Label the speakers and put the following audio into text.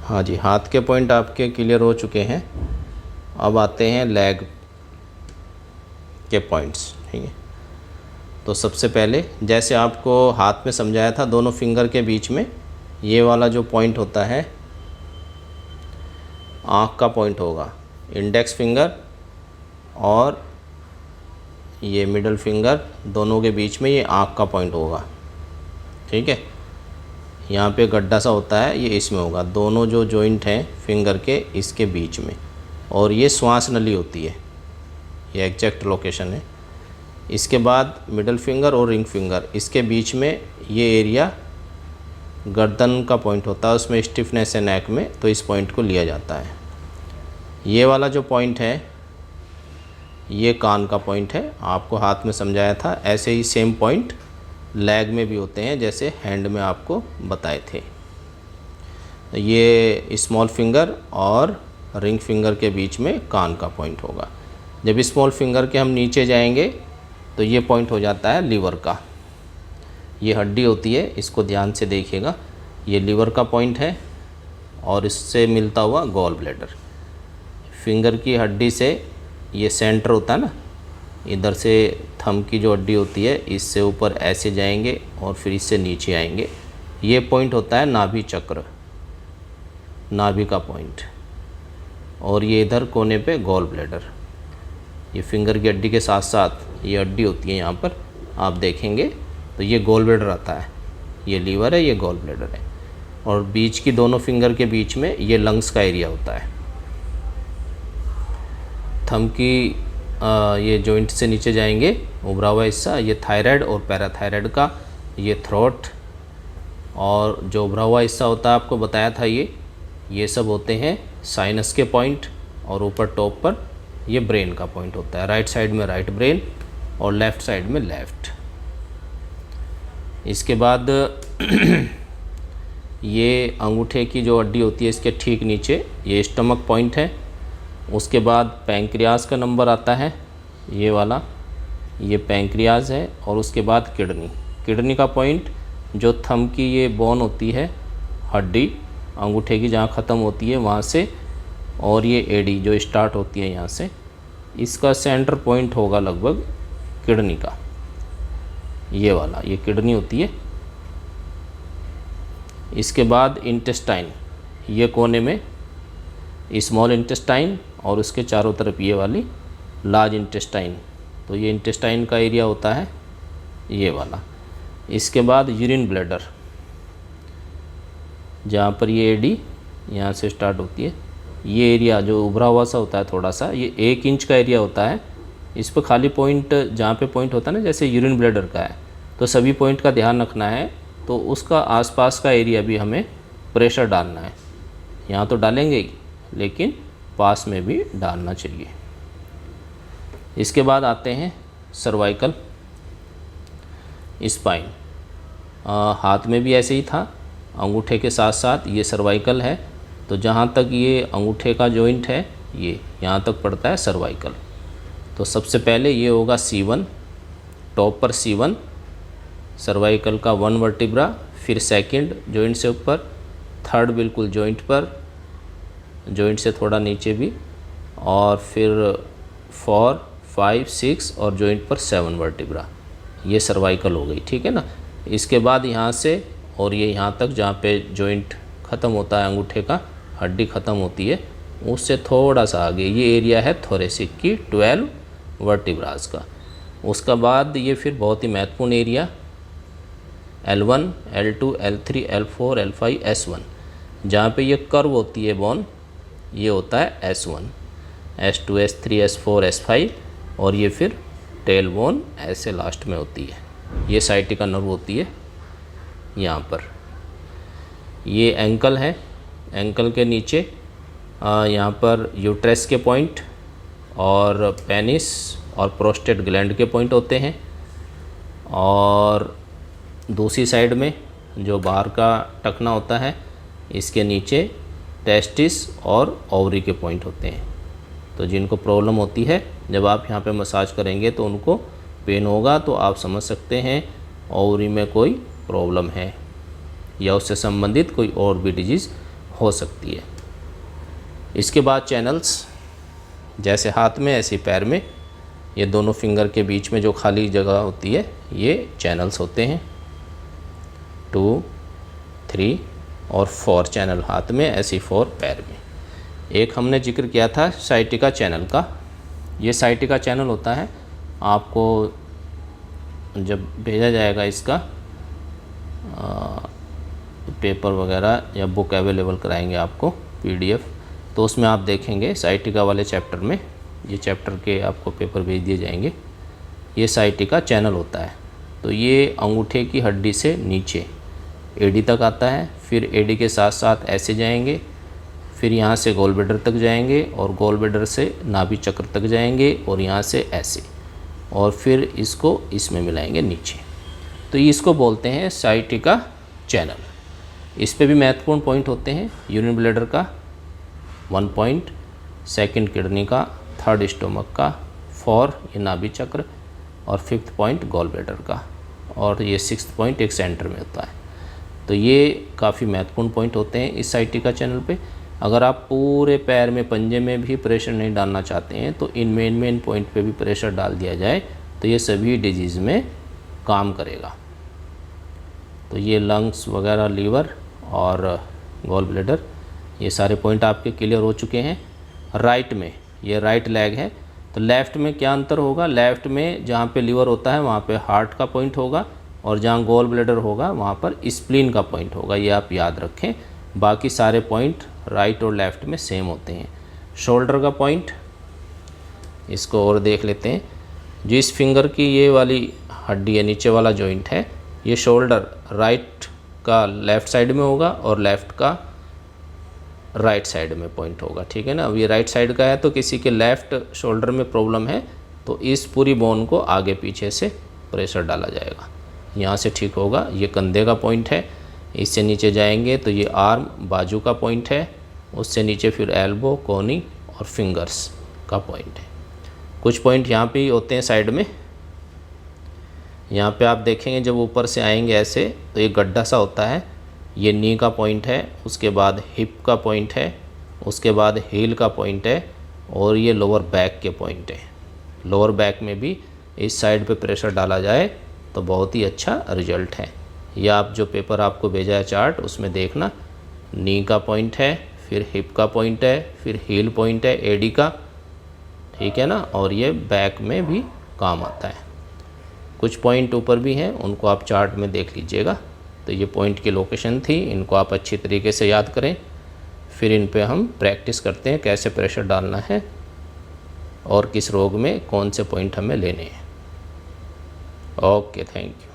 Speaker 1: हाँ जी, हाथ के पॉइंट आपके क्लियर हो चुके हैं। अब आते हैं लेग के पॉइंट्स, ठीक है। तो सबसे पहले जैसे आपको हाथ में समझाया था, दोनों फिंगर के बीच में ये वाला जो पॉइंट होता है आँख का पॉइंट होगा। इंडेक्स फिंगर और ये मिडल फिंगर दोनों के बीच में ये आँख का पॉइंट होगा, ठीक है। यहाँ पे गड्ढा सा होता है, ये इसमें होगा, दोनों जो जॉइंट हैं फिंगर के इसके बीच में। और ये श्वास नली होती है, ये एग्जैक्ट लोकेशन है। इसके बाद मिडल फिंगर और रिंग फिंगर, इसके बीच में ये एरिया गर्दन का पॉइंट होता है, उसमें स्टिफनेस है नेक में, तो इस पॉइंट को लिया जाता है। ये वाला जो पॉइंट है ये कान का पॉइंट है, आपको हाथ में समझाया था। ऐसे ही सेम पॉइंट लेग में भी होते हैं, जैसे हैंड में आपको बताए थे। ये स्मॉल फिंगर और रिंग फिंगर के बीच में कान का पॉइंट होगा। जब स्मॉल फिंगर के हम नीचे जाएंगे तो ये पॉइंट हो जाता है लीवर का। ये हड्डी होती है, इसको ध्यान से देखिएगा, ये लीवर का पॉइंट है और इससे मिलता हुआ गॉल ब्लैडर। फिंगर की हड्डी से ये सेंटर होता है ना, इधर से थंब की जो हड्डी होती है इससे ऊपर ऐसे जाएंगे और फिर इससे नीचे आएंगे। ये पॉइंट होता है नाभि चक्र, नाभि का पॉइंट। और ये इधर कोने पे गॉल ब्लैडर। ये फिंगर की हड्डी के साथ साथ ये हड्डी होती है, यहाँ पर आप देखेंगे तो ये गॉल ब्लैडर आता है। ये लीवर है, ये गॉल ब्लैडर है। और बीच की दोनों फिंगर के बीच में ये लंग्स का एरिया होता है। थंब की ये जॉइंट से नीचे जाएंगे, उभरा हुआ हिस्सा, ये थायराइड और पैराथायराइड का, ये थ्रोट, और जो उभरा हुआ हिस्सा होता है आपको बताया था ये सब होते हैं साइनस के पॉइंट। और ऊपर टॉप पर ये ब्रेन का पॉइंट होता है। राइट साइड में राइट ब्रेन और लेफ़्ट साइड में लेफ़्ट। इसके बाद ये अंगूठे की जो हड्डी होती है इसके ठीक नीचे ये स्टमक पॉइंट है। उसके बाद पैंक्रियाज का नंबर आता है, ये वाला, ये पैंक्रियाज है। और उसके बाद किडनी, किडनी का पॉइंट जो थंब की ये बोन होती है, हड्डी अंगूठे की जहाँ ख़त्म होती है वहाँ से, और ये एडी जो स्टार्ट होती है यहाँ से, इसका सेंटर पॉइंट होगा लगभग किडनी का। ये वाला, ये किडनी होती है। इसके बाद इंटेस्टाइन, ये कोने में स्मॉल इंटेस्टाइन और उसके चारों तरफ ये वाली लार्ज इंटेस्टाइन, तो ये इंटेस्टाइन का एरिया होता है ये वाला। इसके बाद यूरिन ब्लैडर, जहाँ पर ये एडी यहाँ से स्टार्ट होती है, ये एरिया जो उभरा हुआ सा होता है थोड़ा सा, ये 1 इंच का एरिया होता है। इस पर खाली पॉइंट, जहाँ पे पॉइंट होता है ना, जैसे यूरिन ब्लैडर का है, तो सभी पॉइंट का ध्यान रखना है। तो उसका आसपास का एरिया भी हमें प्रेशर डालना है। यहाँ तो डालेंगे ही, लेकिन पास में भी डालना चाहिए। इसके बाद आते हैं सर्वाइकल स्पाइन। हाथ में भी ऐसे ही था, अंगूठे के साथ साथ ये सर्वाइकल है। तो जहाँ तक ये अंगूठे का जॉइंट है ये यहाँ तक पड़ता है सर्वाइकल। तो सबसे पहले ये होगा C1, टॉप पर C1 सर्वाइकल का 1 वर्टिब्रा, फिर सेकंड जॉइंट से ऊपर, थर्ड बिल्कुल जॉइंट पर, जॉइंट से थोड़ा नीचे भी, और फिर 4, 5, 6 और जॉइंट पर 7 वर्टिब्रा। ये सर्वाइकल हो गई, ठीक है ना। इसके बाद यहाँ से और ये यहाँ तक जहाँ पे जॉइंट ख़त्म होता है, अंगूठे का हड्डी ख़त्म होती है, उससे थोड़ा सा आगे ये एरिया है थोरेसिक की 12 वर्टिब्रास का। उसका बाद ये फिर बहुत ही महत्वपूर्ण area L1, L2, L3, L4, L5, S1, जहाँ पे ये कर्व होती है बोन, ये होता है S1, S2, S3, S4, S5, और ये फिर टेल बोन ऐसे लास्ट में होती है। ये साइटिका नर्व होती है यहाँ पर। ये एंकल है, एंकल के नीचे यहाँ पर यूट्रस के पॉइंट और पेनिस और प्रोस्टेट ग्लैंड के पॉइंट होते हैं। और दूसरी साइड में जो बाहर का टखना होता है, इसके नीचे टेस्टिस और ओवरी के पॉइंट होते हैं। तो जिनको प्रॉब्लम होती है, जब आप यहाँ पे मसाज करेंगे तो उनको पेन होगा, तो आप समझ सकते हैं ओवरी में कोई प्रॉब्लम है या उससे संबंधित कोई और भी डिजीज़ हो सकती है। इसके बाद चैनल्स, जैसे हाथ में ऐसे पैर में, ये दोनों फिंगर के बीच में जो खाली जगह होती है ये चैनल्स होते हैं। 2, 3 और 4 चैनल हाथ में, ऐसे 4 पैर में। एक हमने जिक्र किया था साइटिका चैनल का। ये साइटिका चैनल होता है, आपको जब भेजा जाएगा इसका पेपर वगैरह या बुक अवेलेबल कराएंगे आपको PDF, तो उसमें आप देखेंगे साइटिका वाले चैप्टर में, ये चैप्टर के आपको पेपर भेज दिए जाएंगे। ये साइटिका चैनल होता है। तो ये अंगूठे की हड्डी से नीचे एडी तक आता है, फिर एडी के साथ साथ ऐसे जाएंगे, फिर यहाँ से गॉल ब्लैडर तक जाएंगे और गॉल ब्लैडर से नाभि चक्र तक जाएंगे और यहाँ से ऐसे, और फिर इसको इसमें मिलाएंगे नीचे। तो इसको बोलते हैं साइटिका चैनल। इस पे भी महत्वपूर्ण पॉइंट होते हैं। यूरिन ब्लैडर का 1 पॉइंट, सेकंड किडनी का, थर्ड स्टोमक का, 4 ये नाभि चक्र और 5th पॉइंट गॉल ब्लैडर का, और ये 6th पॉइंट एक सेंटर में होता है। तो ये काफ़ी महत्वपूर्ण पॉइंट होते हैं इस साइटिका चैनल पे। अगर आप पूरे पैर में, पंजे में भी प्रेशर नहीं डालना चाहते हैं तो इन मेन पॉइंट पे भी प्रेशर डाल दिया जाए तो ये सभी डिजीज़ में काम करेगा। तो ये लंग्स वगैरह, लीवर और गॉल ब्लैडर, ये सारे पॉइंट आपके क्लियर हो चुके हैं। राइट में, ये राइट लेग है, तो लेफ़्ट में क्या अंतर होगा? लेफ़्ट में जहाँ पे लीवर होता है वहाँ पे हार्ट का पॉइंट होगा, और जहाँ गॉल ब्लैडर होगा वहाँ पर स्प्लीन का पॉइंट होगा। ये आप याद रखें। बाकी सारे पॉइंट राइट और लेफ़्ट में सेम होते हैं। शोल्डर का पॉइंट, इसको और देख लेते हैं। जो इस फिंगर की ये वाली हड्डी है, नीचे वाला जॉइंट है, ये शोल्डर राइट का लेफ़्ट साइड में होगा और लेफ़्ट का राइट साइड में पॉइंट होगा, ठीक है ना। अब ये राइट साइड का है, तो किसी के लेफ़्ट शोल्डर में प्रॉब्लम है तो इस पूरी बोन को आगे पीछे से प्रेशर डाला जाएगा, यहाँ से ठीक होगा। ये कंधे का पॉइंट है, इससे नीचे जाएंगे तो ये आर्म, बाजू का पॉइंट है, उससे नीचे फिर एल्बो, कोनी और फिंगर्स का पॉइंट है। कुछ पॉइंट यहाँ पे ही होते हैं साइड में। यहाँ पे आप देखेंगे जब ऊपर से आएंगे ऐसे तो ये गड्ढा सा होता है, ये नी का पॉइंट है, उसके बाद हिप का पॉइंट है, उसके बाद हील का पॉइंट है, और ये लोअर बैक के पॉइंट है। लोअर बैक में भी इस साइड पे प्रेशर डाला जाए तो बहुत ही अच्छा रिजल्ट है। या आप जो पेपर आपको भेजा है चार्ट, उसमें देखना, नी का पॉइंट है, फिर हिप का पॉइंट है, फिर हील पॉइंट है एडी का, ठीक है ना, और ये बैक में भी काम आता है। कुछ पॉइंट ऊपर भी हैं, उनको आप चार्ट में देख लीजिएगा। तो ये पॉइंट की लोकेशन थी, इनको आप अच्छी तरीके से याद करें। फिर इन पे हम प्रैक्टिस करते हैं कैसे प्रेशर डालना है और किस रोग में कौन से पॉइंट हमें लेने हैं। Okay, thank you.